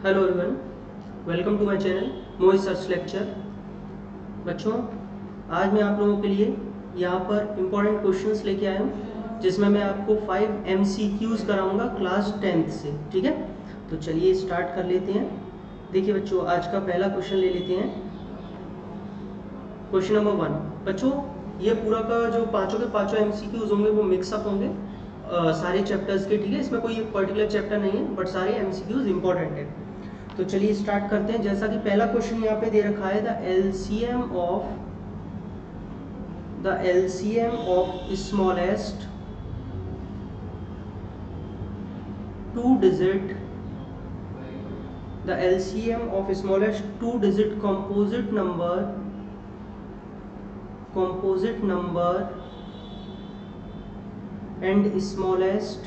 Hello everyone, welcome to my channel Mohit search lecture. बच्चों, आज मैं आप लोगों के लिए यहाँ पर इम्पोर्टेंट क्वेश्चंस लेके आया हूँ, जिसमें मैं आपको 5 MCQs कराऊंगा क्लास 10th से। ठीक है, तो चलिए स्टार्ट कर लेते हैं। देखिए बच्चों, आज का पहला क्वेश्चन ले लेते हैं। Question number 1। बच्चों, ये पूरा का जो पाँचों के पाँचों MCQs होंगे वो मिक्सअप होंगे सारे चैप्टर्स के। ठीक है, इसमें कोई एक पर्टिकुलर चैप्टर नहीं है, बट सारे MCQs इंपॉर्टेंट है। तो चलिए स्टार्ट करते हैं। जैसा कि पहला क्वेश्चन यहाँ पे दे रखा है, the LCM of smallest two digit composite number and smallest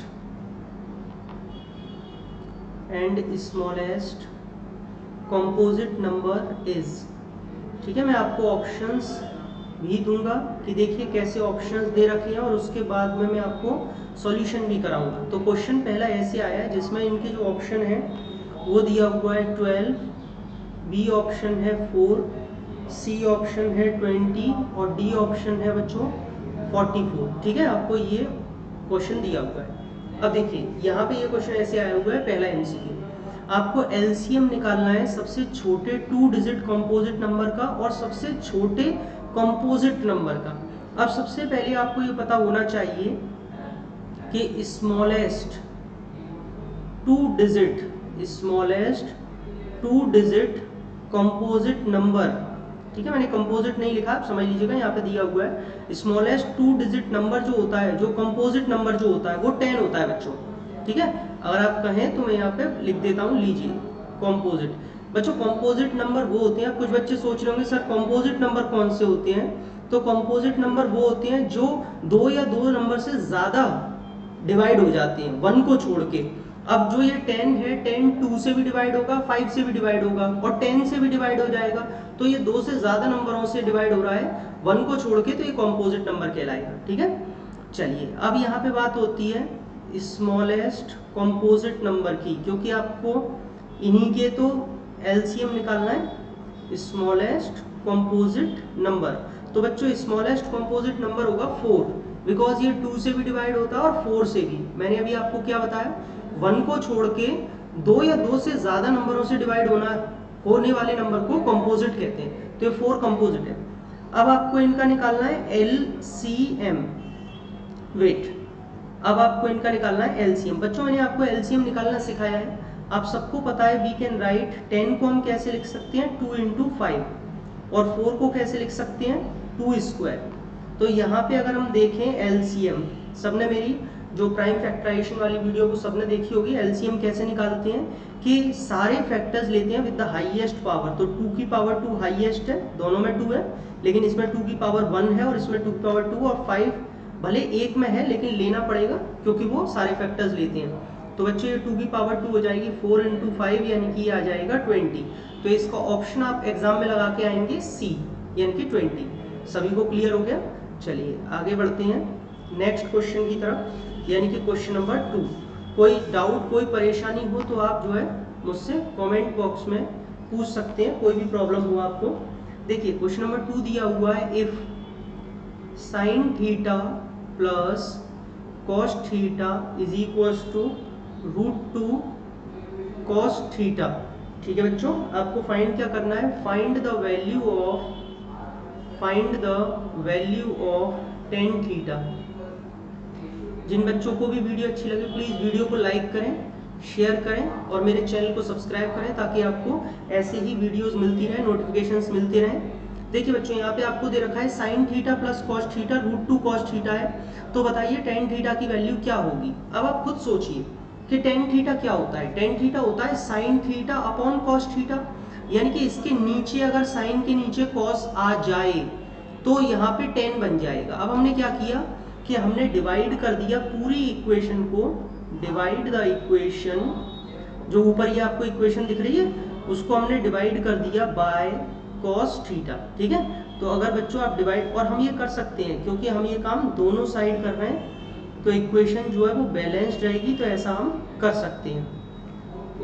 composite number is। ठीक है, मैं आपको ऑप्शंस भी दूंगा कि देखिए कैसे ऑप्शंस दे रखे हैं, और उसके बाद में मैं आपको सॉल्यूशन भी कराऊंगा। तो क्वेश्चन पहला ऐसे आया है, जिसमें इनके जो ऑप्शन है वो दिया हुआ है 12, बी ऑप्शन है 4, सी ऑप्शन है 20 और डी ऑप्शन है बच्चों 44। ठीक है, आपको ये क्वेश्चन दिया हुआ है। अब देखिए यहाँ पे ये क्वेश्चन ऐसे आया हुआ है, पहला MCQ, आपको LCM निकालना है सबसे छोटे 2 डिजिट कंपोजिट नंबर का और सबसे छोटे कंपोजिट नंबर का। अब सबसे पहले आपको ये पता होना चाहिए कि smallest two digit composite number. ठीक है, मैंने कंपोजिट नहीं लिखा, आप समझ लीजिएगा, यहाँ पे दिया हुआ है स्मॉलेस्ट 2 डिजिट नंबर जो होता है, जो कंपोजिट नंबर जो होता है वो 10 होता है बच्चों। ठीक है, अगर आप कहें तो मैं यहाँ पे लिख देता हूँ, लीजिए कंपोजिट। बच्चों, कंपोजिट नंबर वो होते हैं, कुछ बच्चे सोच रहे होंगे सर कंपोजिट नंबर कौन से होते हैं। तो कंपोजिट नंबर वो होते हैं जो 2 या 2 नंबर से ज्यादा डिवाइड हो जाते हैं 1 को छोड़ के। अब जो ये 10 है, 10 2 से भी डिवाइड होगा, 5 से भी डिवाइड होगा और 10 से भी डिवाइड हो जाएगा। तो ये 2 से ज्यादा नंबरों से डिवाइड हो रहा है 1 को छोड़ के, तो ये कंपोजिट नंबर कहलाएगा। ठीक है, चलिए अब यहाँ पे बात होती है स्मॉलेस्ट कंपोजिट नंबर की, क्योंकि आपको इन्हीं के तो LCM निकालना है, स्मॉलेस्ट कंपोजिट नंबर। तो बच्चों स्मॉलेस्ट कंपोजिट नंबर होगा 4, बिकॉज ये 2 से भी डिवाइड होता है और 4 से भी। मैंने अभी आपको क्या बताया, 1 को छोड़ के 2 या 2 से ज्यादा नंबरों से डिवाइड होने वाले नंबर को कंपोजिट कहते हैं। तो ये 4 कंपोजिट है। अब आपको इनका निकालना है LCM। वेट, अब आपको इनका निकालना है LCM। बच्चों, मैंने आपको LCM निकालना सिखाया है। आप सबको पता है वी कैन राइट 10 को हम कैसे लिख सकते हैं, 2 × 5, और 4 को कैसे लिख सकते हैं, 2 स्क्वायर। तो यहाँ पे अगर हम देखें LCM, सबने मेरी जो प्राइम फैक्टराइजेशन वाली वीडियो को सबने देखी होगी। LCM कैसे निकालते हैं कि सारे फैक्टर्स लेते हैं विद द हाईएस्ट पावर। तो 2 की पावर 2 हाईएस्ट है, दोनों में 2 है, लेकिन इसमें 2 की पावर 1 है और इसमें 2 की पावर 2, और 5 भले एक में है लेकिन लेना पड़ेगा क्योंकि वो सारे फैक्टर्स लेते हैं। तो बच्चों ये 2 की पावर 2 हो जाएगी 4 × 5, यानी कि आ जाएगा 20। तो इसका ऑप्शन आप एग्जाम में लगा के आएंगे C, यानी कि 20। सभी को क्लियर हो गया? चलिए आगे बढ़ते हैं नेक्स्ट क्वेश्चन की तरफ, यानी कि क्वेश्चन नंबर 2। कोई डाउट, कोई परेशानी हो तो आप जो है मुझसे कमेंट बॉक्स में पूछ सकते हैं, कोई भी प्रॉब्लम हो आपको। देखिए क्वेश्चन नंबर 2 दिया हुआ है, if sin theta plus cos theta is equals to √2 cos theta. ठीक है बच्चों, आपको फाइंड क्या करना है, find the value of tan theta. जिन बच्चों को भी वीडियो अच्छी लगे प्लीज वीडियो को लाइक करें, शेयर करें और मेरे चैनल को सब्सक्राइब करें, ताकि आपको ऐसे ही वीडियोस मिलती रहें, नोटिफिकेशंस मिलते रहें। देखिए बच्चों, यहाँ पे आपको दे रखा है sin theta plus cos theta √2 cos theta है। तो बताइए tan थीटा की वैल्यू क्या होगी। अब आप खुद सोचिए कि tan थीटा क्या होता है। tan थीटा होता है sin theta upon cos theta, यानी कि इसके नीचे अगर sin के नीचे cos आ जाए तो यहाँ पे tan बन जाएगा। अब हमने क्या किया कि हमने डिवाइड कर दिया पूरी इक्वेशन को, डिवाइड द इक्वेशन, जो ऊपर ये आपको इक्वेशन दिख रही है उसको हमने डिवाइड कर दिया बाय cos थीटा। ठीक है, तो अगर बच्चों आप डिवाइड, और हम ये कर सकते हैं क्योंकि हम ये काम दोनों साइड कर रहे हैं, तो इक्वेशन जो है वो बैलेंस्ड रहेगी, तो ऐसा हम कर सकते हैं।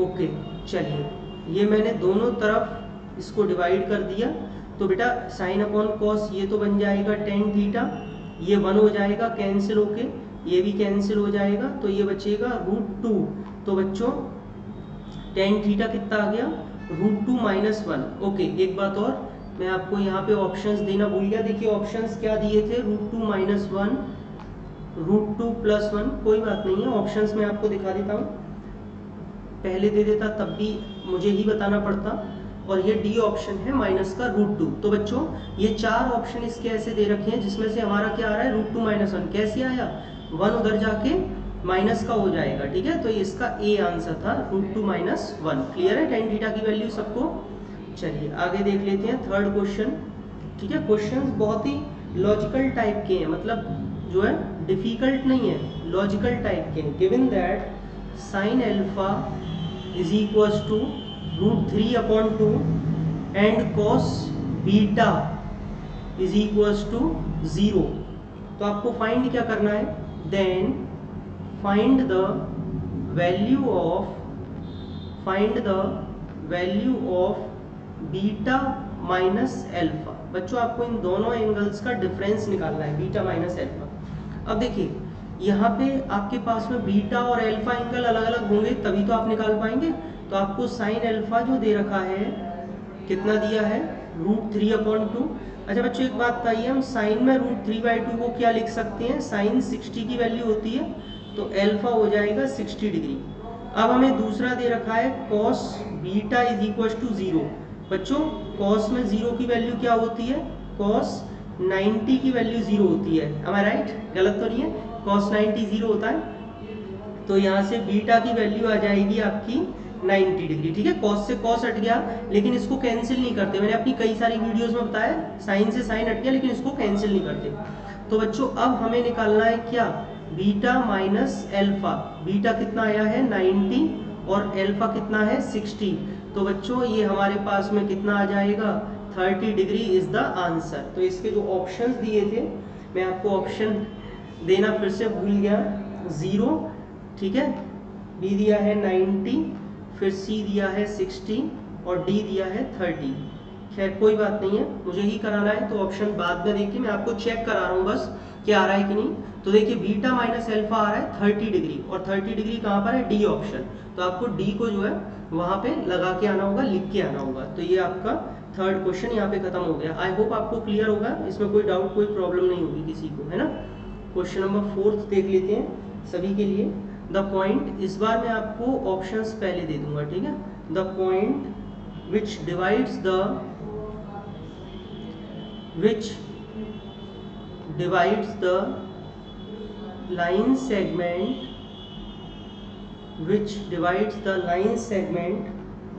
ओके, चलिए ये मैंने दोनों तरफ इसको डिवाइड कर दिया, तो बेटा साइन अपॉन कॉस ये तो बन जाएगा टेन थीटा, ये 1 हो जाएगा कैंसिल होके, ये भी कैंसिल हो जाएगा, तो ये बचेगा √2। तो बच्चों टेन थीटा कितना आ गया, √2 - 1। ओके, एक बात और मैं आपको यहाँ पे ऑप्शंस देना भूल गया। देखिए ऑप्शंस क्या दिए थे, √2 - 1, √2 + 1। कोई बात नहीं है, ऑप्शंस मैं आपको दिखा देता हूँ, पहले दे देता तब भी मुझे ही बताना पड़ता। और ये डी ऑप्शन है माइनस का √2। तो बच्चों ये 4 ऑप्शन इसके ऐसे दे रखे हैं जिसमें से हमारा क्या आ रहा है, √2 - 1। कैसे आया, 1 उधर जाके माइनस का हो जाएगा, ठीक है। तो इसका ए आंसर था √2 - 1। क्लियर है टेन थीटा की वैल्यू सबको। चलिए आगे देख लेते हैं थर्ड क्वेश्चन, ठीक है। क्वेश्चन बहुत ही लॉजिकल टाइप के हैं, मतलब जो है डिफिकल्ट नहीं है, लॉजिकल टाइप के हैं। Given that sin alpha is equals to √3/2 and cos beta is equals to 0। तो आपको फाइंड क्या करना है, then find the value of beta minus alpha. बच्चों आपको इन दोनों एंगल्स का डिफरेंस निकालना है, बीटा माइनस एल्फा। अब देखिए यहाँ पे आपके पास में बीटा और अल्फा एंगल अलग अलग होंगे तभी तो आप निकाल पाएंगे। तो आपको साइन अल्फा जो दे रखा है कितना दिया है, √3/2। अच्छा बच्चों एक बात बताइए, हम साइन में √3/2 को क्या लिख सकते हैं, साइन 60 की वैल्यू होती है, तो अल्फा हो जाएगा 60 डिग्री। अब हमें दूसरा दे रखा है cos beta is equal to 0। बच्चों कॉस में 0 की वैल्यू क्या होती है, कॉस 90 की वैल्यू 0 होती है। am I right? गलत तो नहीं है, cos 90 0 होता है। तो यहाँ से बीटा की वैल्यू आ जाएगी आपकी 90 डिग्री, ठीक है। cos से cos हट गया, लेकिन इसको कैंसिल नहीं करते। मैंने अपनी कई सारी वीडियोस में बताया साइन से साइन हट गया, लेकिन इसको कैंसिल नहीं करते। तो बच्चों अब हमें निकालना है क्या, बीटा माइनस एल्फा। बीटा कितना आया है 90 और एल्फा कितना है 60। तो बच्चों ये हमारे पास में कितना आ जाएगा, 30 डिग्री इज द आंसर। तो इसके जो ऑप्शंस दिए थे, मैं आपको ऑप्शन देना फिर से भूल गया, 0, ठीक है, बी दिया है 90, फिर सी दिया है 60 और डी दिया है 30। खैर कोई बात नहीं है, मुझे ही कराना है तो ऑप्शन बाद में देखिए, मैं आपको चेक करा रहा हूँ बस क्या आ रहा है कि नहीं। तो देखिए बीटा माइनस एल्फा आ रहा है 30 डिग्री, और 30 डिग्री कहाँ पर है, डी ऑप्शन। तो आपको डी को जो है वहाँ पे लगा के आना होगा, लिख के आना होगा। तो ये आपका थर्ड क्वेश्चन यहाँ पे खत्म हो गया। आई होप आपको क्लियर होगा, इसमें कोई डाउट कोई प्रॉब्लम नहीं होगी किसी को, है ना। क्वेश्चन नंबर 4 देख लेते हैं सभी के लिए। द पॉइंट, इस बार मैं आपको ऑप्शंस पहले दे दूंगा, ठीक है। The point which divides the line segment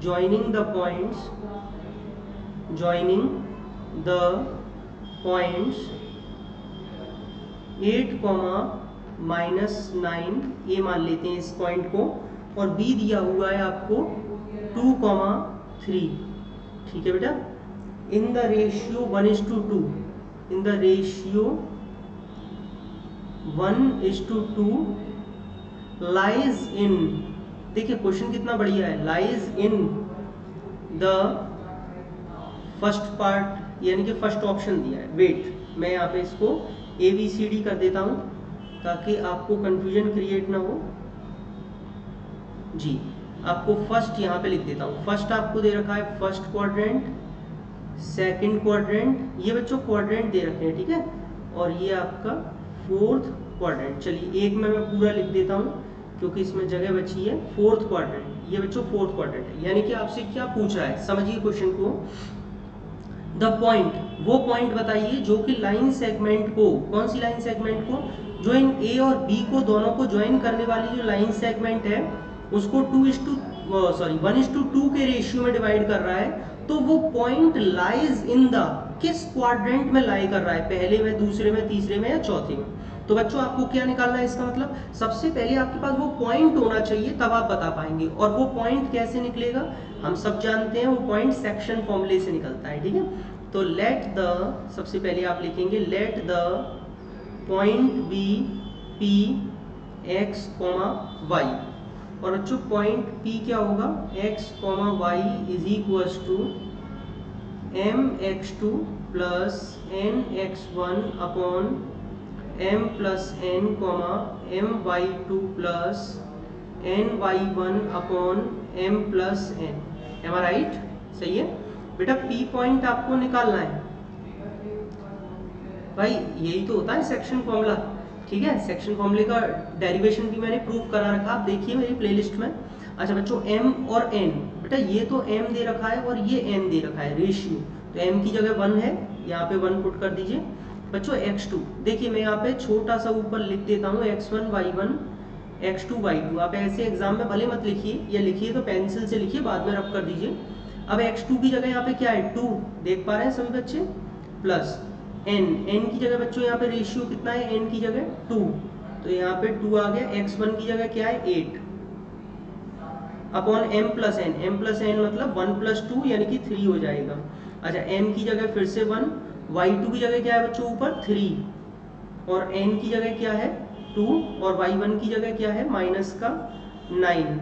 joining the points 8, -9, ये मान लेते हैं इस पॉइंट को, और बी दिया हुआ है आपको 2, 3, ठीक है बेटा। In the ratio 1:2, in the ratio 1:2 lies in, देखिए क्वेश्चन कितना बढ़िया है, lies in the first part, यानी कि फर्स्ट ऑप्शन दिया है। वेट, मैं यहाँ पे इसको ABCD कर देता हूँ ताकि आपको कंफ्यूजन क्रिएट ना हो जी। आपको फर्स्ट यहाँ पे लिख देता हूँ। फर्स्ट आपको दे रखा है फर्स्ट क्वाड्रेंट, सेकंड क्वाड्रेंट, ये बच्चों क्वाड्रेंट दे रखे हैं, ठीक है, और ये आपका फोर्थ क्वाड्रेंट। चलिए एक में मैं पूरा लिख देता हूँ क्योंकि इसमें जगह बची है। फोर्थ क्वाड्रेंट, ये बच्चों फोर्थ क्वाड्रेंट है, यानी कि आपसे क्या पूछ रहा है, समझिए क्वेश्चन को। द पॉइंट, वो पॉइंट बताइए जो कि लाइन सेगमेंट को, कौन सी लाइन सेगमेंट को, जो इन ए और बी को दोनों को ज्वाइन करने वाली जो लाइन सेगमेंट है उसको 1:2 के रेशियो में डिवाइड कर रहा है। तो वो पॉइंट लाइज इन द, किस क्वाड्रेंट में लाई कर रहा है, पहले में, दूसरे में, तीसरे में या चौथे में। तो बच्चों आपको क्या निकालना है, इसका मतलब सबसे पहले आपके पास वो पॉइंट होना चाहिए, तब आप बता पाएंगे। और वो पॉइंट कैसे निकलेगा, हम सब जानते हैं, वो पॉइंट सेक्शन फॉर्मूले से निकलता है, ठीक है। तो लेट द, सबसे पहले आप लिखेंगे let the point B P, X, Y, और बच्चों पॉइंट P क्या होगा, x, y is equals to mx2 plus nx1 upon m plus n, my2 plus ny1 upon m plus n। Am I right? सही है बेटा। P point आपको निकालना है भाई, यही तो होता है सेक्शन फॉर्मूला। ठीक है, सेक्शन फॉर्मूले का डेरिवेशन भी मैंने प्रूव करा रखा, आप देखिए मेरी प्लेलिस्ट में। अच्छा बच्चों, m और n, बेटा ये तो m दे रखा है और ये n दे रखा है रेशियो, तो m की जगह 1 है, यहाँ पे 1 पुट कर दीजिए। बच्चों x2, देखिए मैं यहाँ पे छोटा सा ऊपर लिख देता हूँ x1 y1 x2 y2। आप ऐसे एग्जाम में भले मत लिखिए, या लिखिए तो पेंसिल से लिखिए, बाद में रब कर दीजिए। अब x2 की जगह यहाँ पे क्या है, 2, देख पा रहे हैं सभी बच्चे, प्लस n की जगह बच्चों यहाँ पे रेशियो कितना है, n की जगह 2, तो यहाँ पे 2 आ गया। x1 की जगह क्या है, 8 अपॉन m प्लस n मतलब 1 प्लस 2 यानी कि 3 हो जाएगा। अच्छा m की जगह फिर से 1, y2 की जगह क्या है बच्चों ऊपर 3, और n की जगह क्या है 2, और y1 की जगह क्या है माइनस का 9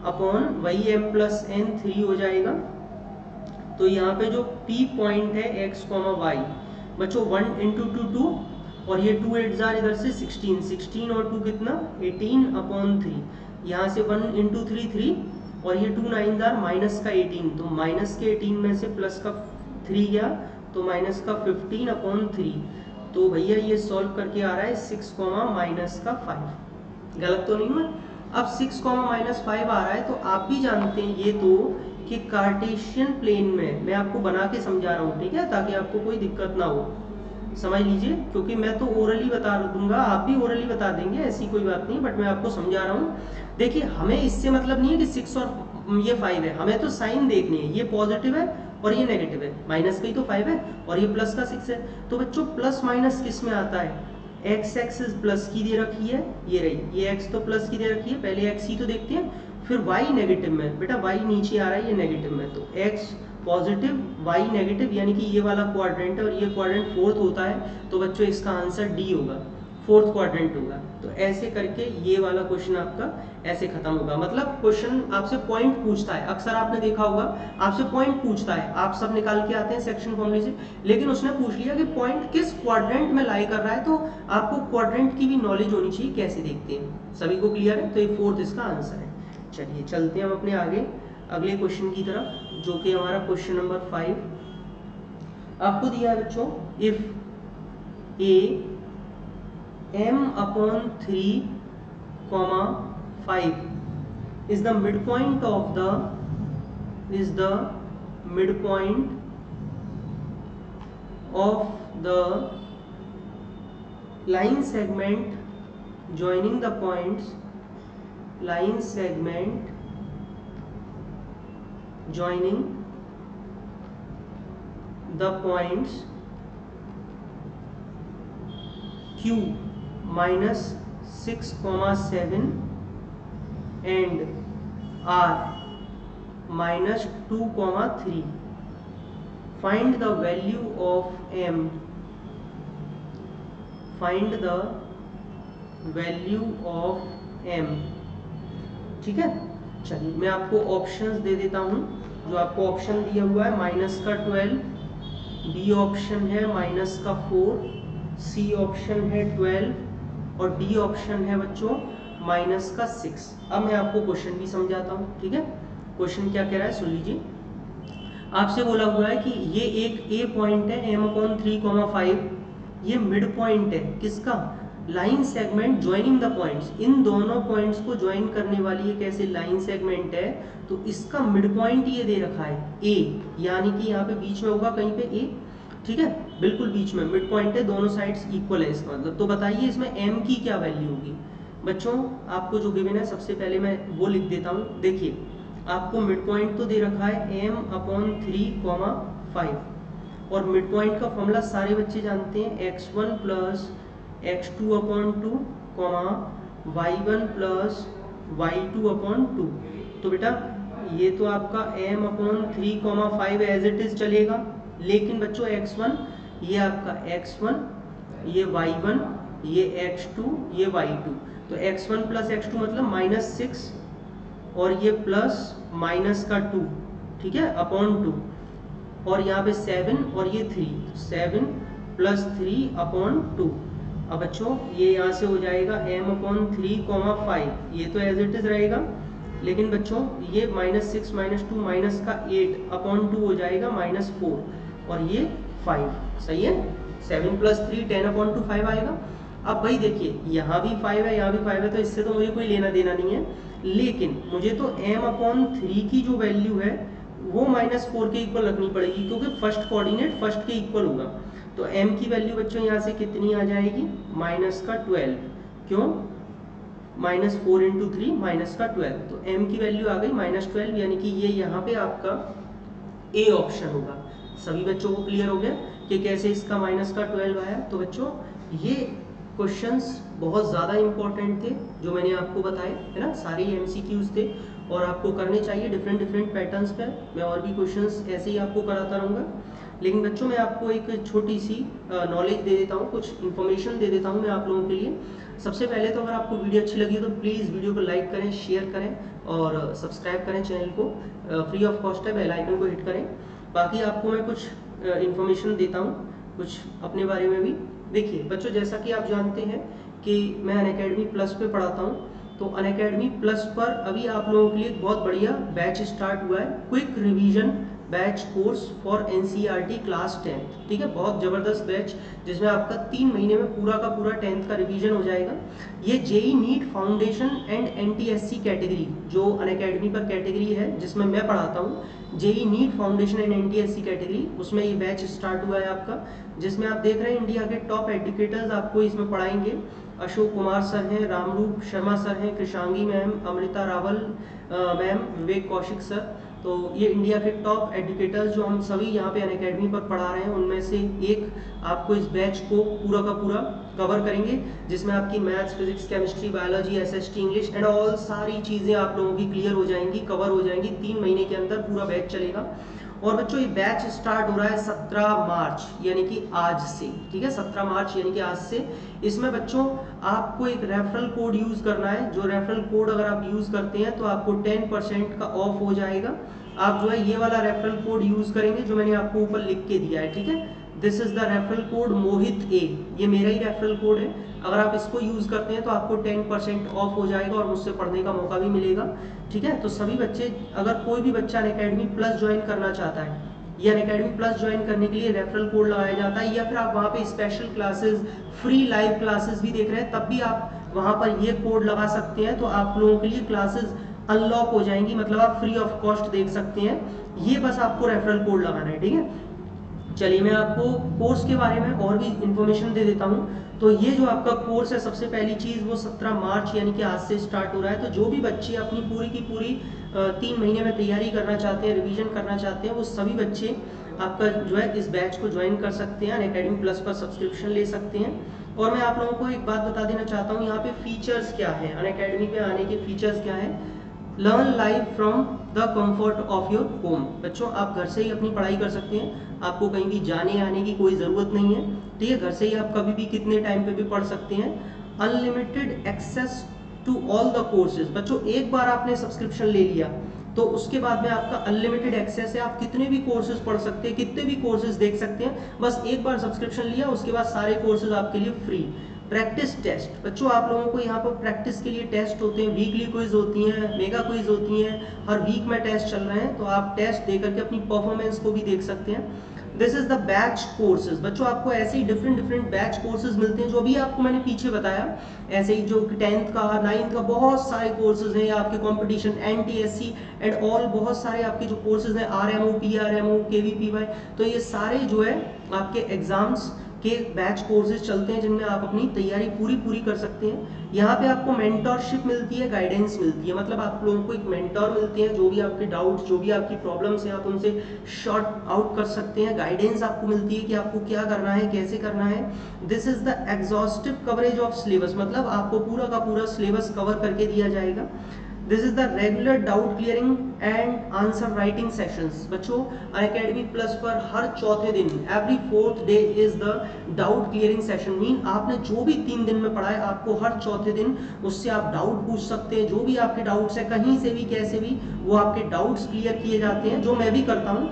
अपॉन वही m प्लस n 3 हो जाएगा। तो यहाँ पे जो P पॉइंट है x, y बच्चों 1 इंटू 2 2, और ये 2 8 जार इधर से 16, 16 और 2 कितना 18 अपॉन 3, यहाँ से 1 इंटू 3 3, और ये 2 9 जार माइनस का 18, तो माइनस के 18 में से प्लस का 3 गया, तो माइनस का 15 अपॉन 3। तो भैया ये सॉल्व करके आ रहा है 6 माइनस का 5, गलत तो नहीं हुआ। अब 6 माइनस 5 आ रहा है, तो आप भी जानते हैं ये तो कि कार्टेशियन प्लेन में, मैं आपको बना के समझा रहा हूँ, ठीक है, ताकि आपको कोई दिक्कत ना हो, समझ लीजिए, क्योंकि मैं तो ओरली बता दूंगा, आप भी ओरली बता देंगे, ऐसी कोई बात नहीं, बट मैं आपको समझा रहा हूँ। देखिए हमें इससे मतलब नहीं है कि 6 और ये 5 है, हमें तो साइन देखनी है, ये पॉजिटिव है और ये नेगेटिव है, माइनस का ही तो 5 है और ये प्लस का 6 है। तो बच्चों प्लस माइनस किस में आता है, एक्स एक्सिस प्लस की दे रखी है, ये रही, ये एक्स तो प्लस की दे रखी है, पहले एक्स ही तो देखते हैं, फिर y नेगेटिव में, बेटा y नीचे आ रहा है, ये नेगेटिव में, तो x पॉजिटिव y नेगेटिव, यानी कि ये वाला क्वाड्रेंट है और ये क्वाड्रेंट फोर्थ होता है, तो बच्चों इसका आंसर डी होगा, फोर्थ क्वाड्रेंट होगा। तो ऐसे करके ये वाला क्वेश्चन आपका ऐसे खत्म होगा। मतलब क्वेश्चन आपसे पॉइंट पूछता है, अक्सर आपने देखा होगा आपसे पॉइंट पूछता है, आप सब निकाल के आते हैं सेक्शन फॉर्मूले से, लेकिन उसने पूछ लिया कि पॉइंट किस क्वाड्रेंट में लाई कर रहा है, तो आपको क्वाड्रेंट की भी नॉलेज होनी चाहिए, कैसे देखते हैं, सभी को क्लियर है। तो ये फोर्थ इसका आंसर है। चलिए चलते हैं हम अपने आगे अगले क्वेश्चन की तरफ, जो कि हमारा क्वेश्चन नंबर 5 आपको दिया है बच्चों। If A m upon 3, 5 is the midpoint of the line segment joining the points, line segment joining the points Q minus 6, 7 and R minus 2, 3. Find the value of M. Find the value of M. ठीक है, चलिए मैं आपको options दे देता हूँ। जो आपको option दिया हुआ है माइनस का 12, बी ऑप्शन है माइनस का 4, सी ऑप्शन है 12 और डी ऑप्शन है बच्चों माइनस का 6। अब मैं आपको क्वेश्चन भी समझाता हूँ, ठीक है। क्वेश्चन क्या कह रहा है सुन लीजिए। आपसे बोला हुआ है कि ये एक ए पॉइंट है m अपॉन 3, 5, ये मिड पॉइंट है किसका, line segment joining the points, इन दोनों पॉइंट्स को ज्वाइन करने वाली एक ऐसे लाइन सेगमेंट है, तो इसका मिड पॉइंट ये दे रखा है a, यानी कि यहाँ पे बीच में होगा कहीं पे a, ठीक है, बिल्कुल बीच में मिड पॉइंट है, दोनों साइड्स इक्वल है इसका मतलब। तो बताइए इसमें m की क्या वैल्यू होगी। बच्चों आपको जो गिवन है सबसे पहले मैं वो लिख देता हूँ। देखिए आपको मिड पॉइंट तो दे रखा है m अपॉन 3, 5 और मिड पॉइंट का फॉर्मूला सारे बच्चे जानते हैं, x1 plus x2 upon 2, y1 plus y2 upon 2। तो बेटा ये तो आपका m upon 3, 5 as it is चलेगा, लेकिन बच्चों x1 ये आपका x1, ये y1, ये x2, ये y2, तो x1 प्लस x2 मतलब -6 और ये प्लस माइनस का 2, ठीक है, अपॉन 2, और यहाँ पे 7 और ये 3, 7 प्लस 3 अपॉन 2। अब बच्चों ये यहाँ से हो जाएगा m अपॉन 3,5, ये तो एज इट इज रहेगा, लेकिन बच्चों ये -6 -2 माइनस का 8 अपॉन 2 हो जाएगा -4, और ये 5, सही है। 7 प्लस 3 10 अपॉन 2 5 आएगा। अब भाई देखिए यहाँ भी 5 है, यहाँ भी 5 है, तो इससे तो मुझे कोई लेना देना नहीं है, लेकिन मुझे तो m अपॉन 3 की जो वैल्यू है वो -4 के इक्वल रखनी पड़ेगी, क्योंकि फर्स्ट कोऑर्डिनेट फर्स्ट के इक्वल होगा। तो m की वैल्यू बच्चों यहाँ से कितनी आ जाएगी, -12, क्यों, -4 × 3 -12, तो m की वैल्यू आ गई -12, यानी कि ये यहाँ पे आपका ए ऑप्शन होगा। सभी बच्चों को क्लियर हो गया कि कैसे इसका -12 आया। तो बच्चों ये क्वेश्चंस बहुत ज़्यादा इंपॉर्टेंट थे जो मैंने आपको बताए, है ना, सारे एमसीक्यूज थे और आपको करने चाहिए डिफरेंट पैटर्न्स पर। मैं और भी क्वेश्चंस ऐसे ही आपको कराता रहूँगा, लेकिन बच्चों मैं आपको एक छोटी सी नॉलेज दे देता हूँ, कुछ इन्फॉर्मेशन दे देता हूँ मैं आप लोगों के लिए। सबसे पहले तो अगर आपको वीडियो अच्छी लगी तो प्लीज़ वीडियो को लाइक करें, शेयर करें और सब्सक्राइब करें चैनल को, फ्री ऑफ कॉस्ट है, बेल आइकन को हिट करें। बाकी आपको मैं कुछ इन्फॉर्मेशन देता हूँ कुछ अपने बारे में भी। देखिए बच्चों, जैसा कि आप जानते हैं कि मैं अनअकैडमी प्लस पे पढ़ाता हूँ, तो अनअकैडमी प्लस पर अभी आप लोगों के लिए एक बहुत बढ़िया बैच स्टार्ट हुआ है, quick revision batch course for NCERT class 10, ठीक है, बहुत ज़बरदस्त बैच जिसमें आपका 3 महीने में पूरा का पूरा 10th का रिवीजन हो जाएगा। ये JEE NEET foundation and NTSC category जो अनअकैडमी पर कैटेगरी है जिसमें मैं पढ़ाता हूँ, JEE NEET foundation and NTSC category, उसमें ये बैच स्टार्ट हुआ है आपका, जिसमें आप देख रहे हैं इंडिया के टॉप एजुकेटर्स आपको इसमें पढ़ाएंगे। अशोक कुमार सर हैं, रामरूप शर्मा सर हैं, कृषांगी मैम, अमृता रावल मैम, विवेक कौशिक सर, तो ये इंडिया के टॉप एजुकेटर्स जो हम सभी यहाँ पे अनअकैडमी पर पढ़ा रहे हैं उनमें से एक आपको इस बैच को पूरा का पूरा कवर करेंगे, जिसमें आपकी maths, physics, chemistry, biology, SST, English and all सारी चीज़ें आप लोगों की क्लियर हो जाएंगी, कवर हो जाएंगी। 3 महीने के अंदर पूरा बैच चलेगा। और बच्चों ये बैच स्टार्ट हो रहा है 17 मार्च यानी कि आज से, ठीक है, 17 मार्च यानी कि आज से। इसमें बच्चों आपको एक रेफरल कोड यूज करना है, जो रेफरल कोड अगर आप यूज करते हैं तो आपको 10% का ऑफ हो जाएगा। आप जो है ये वाला रेफरल कोड यूज करेंगे जो मैंने आपको ऊपर लिख के दिया है, ठीक है, this is the referral code Mohit A, ये मेरा ही रेफरल कोड है। अगर आप इसको यूज करते हैं तो आपको 10% ऑफ हो जाएगा और मुझसे पढ़ने का मौका भी मिलेगा, ठीक है। तो सभी बच्चे, अगर कोई भी बच्चा अनअकैडमी प्लस ज्वाइन करना चाहता है, ये अनअकैडमी प्लस ज्वाइन करने के लिए रेफरल कोड लगाया जाता है, या फिर आप वहाँ पे special classes, free live classes भी देख रहे हैं, तब भी आप वहाँ पर ये कोड लगा सकते हैं, तो आप लोगों के लिए क्लासेस अनलॉक हो जाएंगी, मतलब आप फ्री ऑफ कॉस्ट देख सकते हैं। ये बस आपको रेफरल कोड लगाना है, ठीक है। चलिए मैं आपको कोर्स के बारे में और भी इंफॉर्मेशन दे देता हूँ। तो ये जो आपका कोर्स है, सबसे पहली चीज़ वो 17 मार्च यानी कि आज से स्टार्ट हो रहा है। तो जो भी बच्चे अपनी पूरी की पूरी 3 महीने में तैयारी करना चाहते हैं, रिवीजन करना चाहते हैं, वो सभी बच्चे आपका जो है इस बैच को ज्वाइन कर सकते हैं, अनअकैडमी प्लस पर सब्सक्रिप्शन ले सकते हैं। और मैं आप लोगों को एक बात बता देना चाहता हूँ, यहाँ पे फीचर्स क्या है, अनअकैडमी पे आने के फीचर्स क्या है। Learn live from the comfort of your home. बच्चों आप घर से ही अपनी पढ़ाई कर सकते हैं, आपको कहीं भी जाने आने की कोई ज़रूरत नहीं है, ठीक है, घर से ही आप कभी भी कितने टाइम पे भी पढ़ सकते हैं। Unlimited access to all the courses. बच्चों एक बार आपने सब्सक्रिप्शन ले लिया तो उसके बाद में आपका अनलिमिटेड एक्सेस है, आप कितने भी कोर्सेज पढ़ सकते हैं, कितने भी कोर्सेज देख सकते हैं। बस एक बार सब्सक्रिप्शन लिया, उसके बाद सारे कोर्सेज आपके लिए फ्री। प्रैक्टिस टेस्ट, बच्चों आप लोगों को यहाँ पर प्रैक्टिस के लिए टेस्ट होते हैं, वीकली क्विज होती हैं, मेगा क्विज होती हैं, हर वीक में टेस्ट चल रहे हैं, तो आप टेस्ट दे करके अपनी परफॉर्मेंस को भी देख सकते हैं। This is the batch courses. बच्चों आपको ऐसे ही डिफरेंट बैच कोर्सेज मिलते हैं, जो भी आपको मैंने पीछे बताया, ऐसे ही जो 10th का 9th का बहुत सारे कोर्सेज हैं, आपके कंपटीशन, एनटीएससी एंड ऑल, बहुत सारे आपके जो कोर्सेज हैं, आरएमओ, पीआरएमओ, केवीपीवाई, तो ये सारे जो है आपके एग्जाम्स के बैच कोर्सेज चलते हैं जिनमें आप अपनी तैयारी पूरी कर सकते हैं। यहाँ पे आपको मेंटरशिप मिलती है, गाइडेंस मिलती है, मतलब आप लोगों को एक मेंटर मिलते हैं, जो भी आपके डाउट्स, जो भी आपकी प्रॉब्लम्स हैं, आप उनसे शॉर्ट आउट कर सकते हैं। गाइडेंस आपको मिलती है कि आपको क्या करना है, कैसे करना है। This is the exhaustive coverage of syllabus, मतलब आपको पूरा का पूरा सिलेबस कवर करके दिया जाएगा। This is the regular doubt clearing and answer writing sessions. बच्चों अनअकैडमी प्लस पर हर चौथे दिन every 4th day is the doubt clearing session. Mean आपने जो भी 3 दिन में पढ़ा है आपको हर चौथे दिन उससे आप डाउट पूछ सकते हैं। जो भी आपके डाउट्स है कहीं से भी कैसे भी वो आपके डाउट्स क्लियर किए जाते हैं, जो मैं भी करता हूँ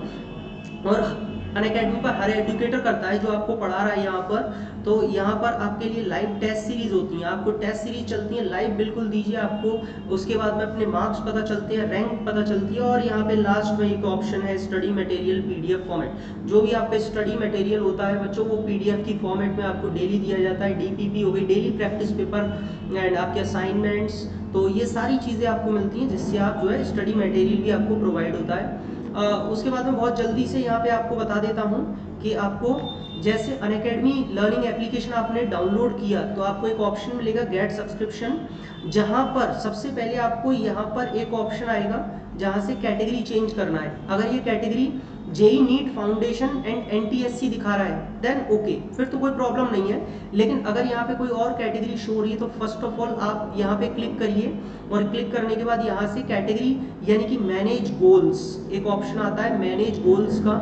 और अनअकैडमी पर हर एजुकेटर करता है जो आपको पढ़ा रहा है यहाँ पर। तो यहाँ पर आपके लिए लाइव टेस्ट सीरीज होती हैं, आपको टेस्ट सीरीज चलती है लाइव, बिल्कुल दीजिए आपको। उसके बाद में अपने मार्क्स पता चलते हैं, रैंक पता चलती है और यहाँ पे लास्ट में एक ऑप्शन है स्टडी मटेरियल पीडीएफ फॉर्मेट। जो भी आपका स्टडी मटेरियल होता है बच्चों वो पीडीएफ की फॉर्मेट में आपको डेली दिया जाता है। डीपीपी हो गई, डेली प्रैक्टिस पेपर एंड आपके असाइनमेंट्स, तो ये सारी चीज़ें आपको मिलती हैं जिससे आप जो है स्टडी मटेरियल भी आपको प्रोवाइड होता है। उसके बाद में बहुत जल्दी से यहाँ पे आपको बता देता हूँ कि आपको जैसे अनअकैडमी लर्निंग एप्लीकेशन आपने डाउनलोड किया तो आपको एक ऑप्शन मिलेगा गेट सब्सक्रिप्शन, जहाँ पर सबसे पहले आपको यहाँ पर एक ऑप्शन आएगा जहाँ से कैटेगरी चेंज करना है। अगर ये category JEE NEET foundation and NTSC दिखा रहा है देन ओके, फिर तो कोई प्रॉब्लम नहीं है। लेकिन अगर यहाँ पे कोई और कैटेगरी शो हो रही है तो फर्स्ट ऑफ ऑल आप यहाँ पे क्लिक करिए और क्लिक करने के बाद यहाँ से कैटेगरी यानी कि मैनेज गोल्स एक ऑप्शन आता है मैनेज गोल्स का,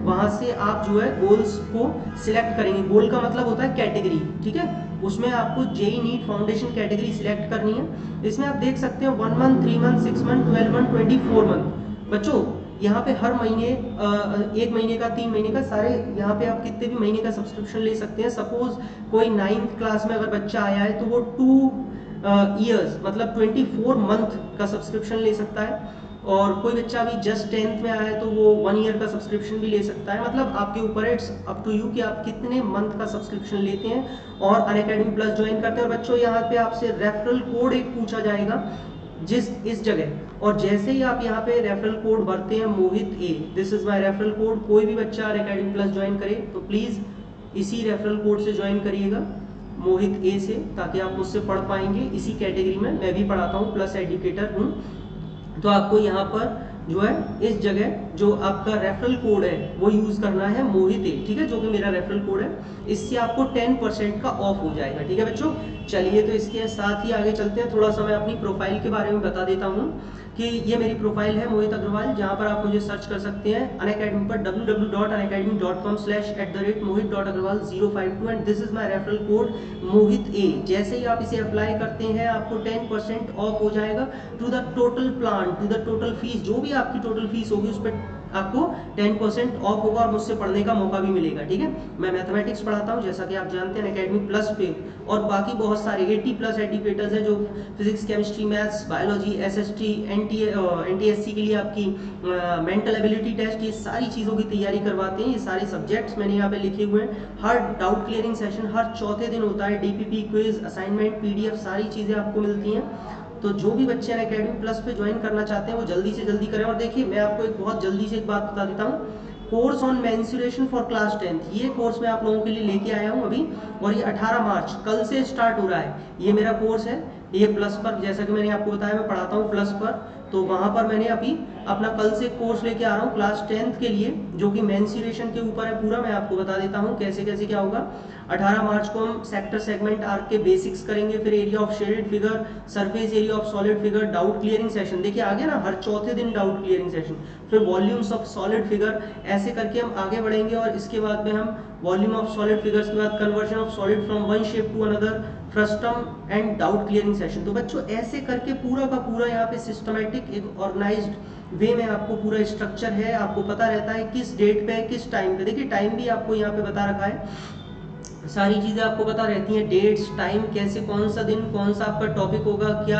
वहां से आप जो है गोल्स को सिलेक्ट करेंगे। गोल का मतलब होता है कैटेगरी, ठीक है। उसमें आपको JEE NEET foundation category select करनी है। इसमें आप देख सकते हैं 1 month, 3 month, 6 month, 12 month, 24 month. बच्चों यहाँ पे हर महीने 1 महीने का, 3 महीने का, सारे यहाँ पे आप कितने भी महीने का सब्सक्रिप्शन ले सकते हैं। सपोज कोई 9th क्लास में अगर बच्चा आया है तो वो 2 ईयर्स मतलब 24 मंथ का सब्सक्रिप्शन ले सकता है। और कोई बच्चा अभी जस्ट 10th में आया है तो वो 1 ईयर का सब्सक्रिप्शन भी ले सकता है। मतलब आपके ऊपर इट्स अप टू यू कि आप कितने मंथ का सब्सक्रिप्शन लेते हैं और अनअकैडमी प्लस ज्वाइन करते हैं। और बच्चों यहाँ पे आपसे रेफरल कोड एक पूछा जाएगा जिस इस जगह, और जैसे ही आप यहाँ पे रेफरल कोड भरते हैं Mohit A, this is my referral code. कोई भी बच्चा अनअकैडमी प्लस ज्वाइन करे तो प्लीज इसी रेफरल कोड से ज्वाइन करिएगा मोहित ए से, ताकि आप मुझसे पढ़ पाएंगे इसी कैटेगरी में। मैं भी पढ़ाता हूँ, प्लस एजुकेटर हूँ। तो आपको यहाँ पर जो है इस जगह जो आपका रेफरल कोड है वो यूज करना है मोहित ए, ठीक है, जो कि मेरा रेफरल कोड है। इससे आपको 10% का ऑफ हो जाएगा, ठीक है बच्चों। चलिए तो इसके साथ ही आगे चलते हैं। थोड़ा सा मैं अपनी प्रोफाइल के बारे में बता देता हूँ कि ये मेरी प्रोफाइल है मोहित अग्रवाल, जहाँ पर आप मुझे सर्च कर सकते हैं अनअकैडमी पर www.unacademy.com/@mohit.agarwal052 and this is my referral code Mohit A. जैसे ही आप इसे अप्लाई करते हैं आपको 10% ऑफ हो जाएगा to the total plan, to the total fees. जो भी आपकी टोटल फीस होगी उस पर आपको 10% ऑफ होगा और मुझसे पढ़ने का मौका भी मिलेगा, ठीक है। मैं मैथमेटिक्स पढ़ाता हूँ जैसा कि आप जानते हैं अनअकैडमी प्लस पे, और बाकी बहुत सारे 80+ एजुकेटर्स हैं जो physics, chemistry, maths, biology, SST, NTSC के लिए आपकी मेंटल एबिलिटी टेस्ट, ये सारी चीज़ों की तैयारी करवाते हैं। ये सारे सब्जेक्ट्स मैंने यहाँ पे लिखे हुए हैं। हर डाउट क्लियरिंग सेशन हर चौथे दिन होता है। डीपीपी, क्विज, असाइनमेंट, पीडीएफ सारी चीज़ें आपको मिलती हैं। तो जो भी बच्चे अनअकैडमी प्लस पे ज्वाइन करना चाहते हैं वो जल्दी से जल्दी करें। और देखिए मैं आपको एक बहुत जल्दी से एक बात बता देता हूँ, course on mensuration for class 10th, ये कोर्स मैं आप लोगों के लिए लेके आया हूँ अभी, और ये 18 मार्च कल से स्टार्ट हो रहा है। ये मेरा कोर्स है, ये प्लस पर, जैसा कि मैंने आपको बताया मैं पढ़ाता हूँ प्लस पर, तो वहाँ पर मैंने अभी अपना कल से कोर्स लेके आ रहा हूँ क्लास 10th के लिए, जो कि मेंसुरेशन के ऊपर है पूरा। मैं आपको बता देता हूँ कैसे कैसे क्या होगा। 18 मार्च को हम सेक्टर सेगमेंट आर्क के बेसिक्स करेंगे, फिर area of shaded figure, surface area of solid figure, doubt clearing session, देखिए आगे ना हर चौथे दिन डाउट क्लियरिंग सेशन, फिर वॉल्यूम्स ऑफ सॉलिड फिगर, ऐसे करके हम आगे बढ़ेंगे। और इसके बाद में हम वॉल्यूम ऑफ सॉलिड फिगर्स के बाद conversion of solid from one shape to another, frustum and doubt clearing session. तो बच्चों ऐसे करके पूरा का पूरा यहाँ पे सिस्टमैटिक एक ऑर्गेनाइज्ड वे में आपको पूरा स्ट्रक्चर है, आपको पता रहता है किस डेट पे किस टाइम पे। देखिए टाइम भी आपको यहाँ पे बता रखा है, सारी चीज़ें आपको पता रहती हैं, डेट्स, टाइम, कैसे, कौन सा दिन, कौन सा आपका टॉपिक होगा, क्या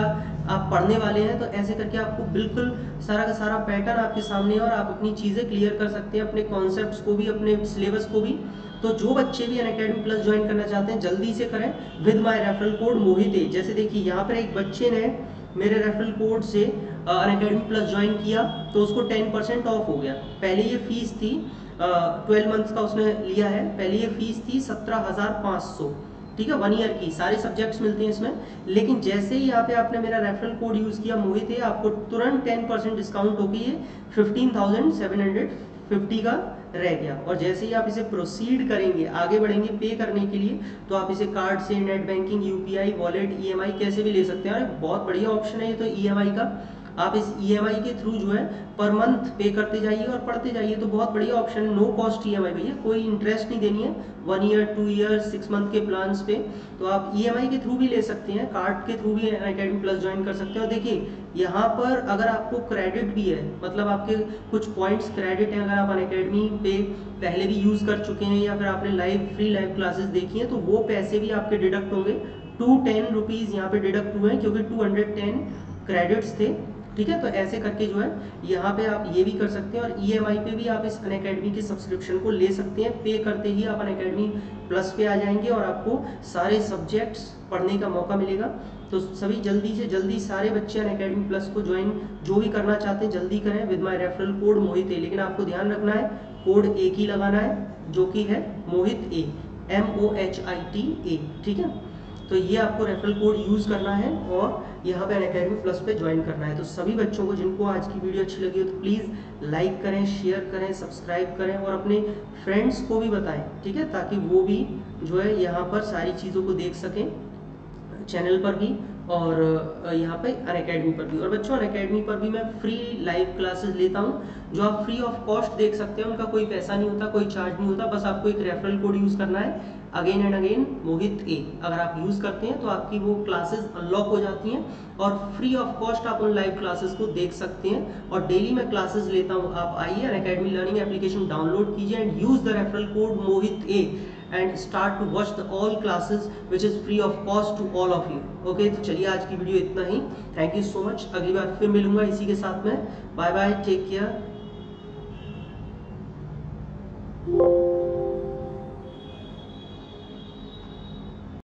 आप पढ़ने वाले हैं। तो ऐसे करके आपको बिल्कुल सारा का सारा पैटर्न आपके सामने है और आप अपनी चीज़ें क्लियर कर सकते हैं, अपने कॉन्सेप्ट्स को भी, अपने सिलेबस को भी। तो जो बच्चे भी अनअकैडमी प्लस ज्वाइन करना चाहते हैं जल्दी से करें with my referral code Mohit A. जैसे देखिए यहाँ पर एक बच्चे ने मेरे रेफरल कोड से अनअकैडमी प्लस ज्वाइन किया तो उसको 10% ऑफ हो गया। पहले ये फीस थी 12 मंथ्स का उसने लिया है, पहले ये फीस थी 17,500, ठीक है, 1 ईयर की, सारे सब्जेक्ट्स मिलते हैं इसमें। लेकिन जैसे ही यहाँ पे आपने मेरा रेफरल कोड यूज़ किया मोहित है, आपको तुरंत 10% डिस्काउंट होगी, ये 15,750 का रह गया। और जैसे ही आप इसे प्रोसीड करेंगे, आगे बढ़ेंगे पे करने के लिए, तो आप इसे कार्ड से, net banking, UPI, wallet, EMI कैसे भी ले सकते हैं। अरे बहुत बढ़िया ऑप्शन है ये तो ईएमआई का। आप इस ईएमआई के थ्रू जो है पर मंथ पे करते जाइए और पढ़ते जाइए, तो बहुत बढ़िया ऑप्शन है। नो कॉस्ट ईएमआई भैया, कोई इंटरेस्ट नहीं देनी है, 1 ईयर 2 ईयर 6 मंथ के प्लान्स पे। तो आप ईएमआई के थ्रू भी ले सकते हैं, कार्ड के थ्रू भी अनअकैडमी प्लस ज्वाइन कर सकते हैं। और देखिए यहाँ पर अगर आपको क्रेडिट भी है, मतलब आपके कुछ पॉइंट्स क्रेडिट हैं, अगर आप अनअकैडमी पे पहले भी यूज कर चुके हैं या फिर आपने फ्री लाइव क्लासेस देखी हैं, तो वो पैसे भी आपके डिडक्ट होंगे। 210 रुपीज यहाँ पे डिडक्ट हुए हैं क्योंकि 210 क्रेडिट्स थे। ठीक है, तो ऐसे करके जो है यहाँ पे आप ये भी कर सकते हैं। और ईएमआई पे भी आप इस अनअकैडमी के सब्सक्रिप्शन को ले सकते हैं। पे करते ही आप अनअकैडमी प्लस पे आ जाएंगे और आपको सारे सब्जेक्ट्स पढ़ने का मौका मिलेगा। तो सभी जल्दी से जल्दी सारे बच्चे अनअकैडमी प्लस को ज्वाइन जो भी करना चाहते हैं जल्दी करें with my referral code Mohit ए। लेकिन आपको ध्यान रखना है कोड एक ही लगाना है जो कि है मोहित ए, MOHIT A। ठीक है, तो ये आपको रेफरल कोड यूज करना है और यहाँ पे अनअकैडमी प्लस पे ज्वाइन करना है। तो सभी बच्चों को जिनको आज की वीडियो अच्छी लगी हो तो प्लीज़ लाइक करें, शेयर करें, सब्सक्राइब करें और अपने फ्रेंड्स को भी बताएं। ठीक है, ताकि वो भी जो है यहाँ पर सारी चीज़ों को देख सकें, चैनल पर भी और यहाँ पे अनअकैडमी पर भी। और बच्चों अनअकैडमी पर भी मैं फ्री लाइव क्लासेस लेता हूँ जो आप फ्री ऑफ कॉस्ट देख सकते हैं। उनका कोई पैसा नहीं होता, कोई चार्ज नहीं होता, बस आपको एक रेफरल कोड यूज़ करना है, अगेन एंड अगेन मोहित ए। अगर आप यूज़ करते हैं तो आपकी वो क्लासेस अनलॉक हो जाती हैं और फ्री ऑफ कॉस्ट आप उन लाइव क्लासेस को देख सकते हैं। और डेली मैं क्लासेस लेता हूँ, आप आइए अनअकैडमी लर्निंग एप्लीकेशन डाउनलोड कीजिए and use the referral code Mohit A and start to watch the all classes which is free of cost to all of you. Okay, तो चलिए आज की वीडियो इतना ही। थैंक यू सो मच, अगली बार फिर मिलूंगा इसी के साथ में। Bye bye, take care.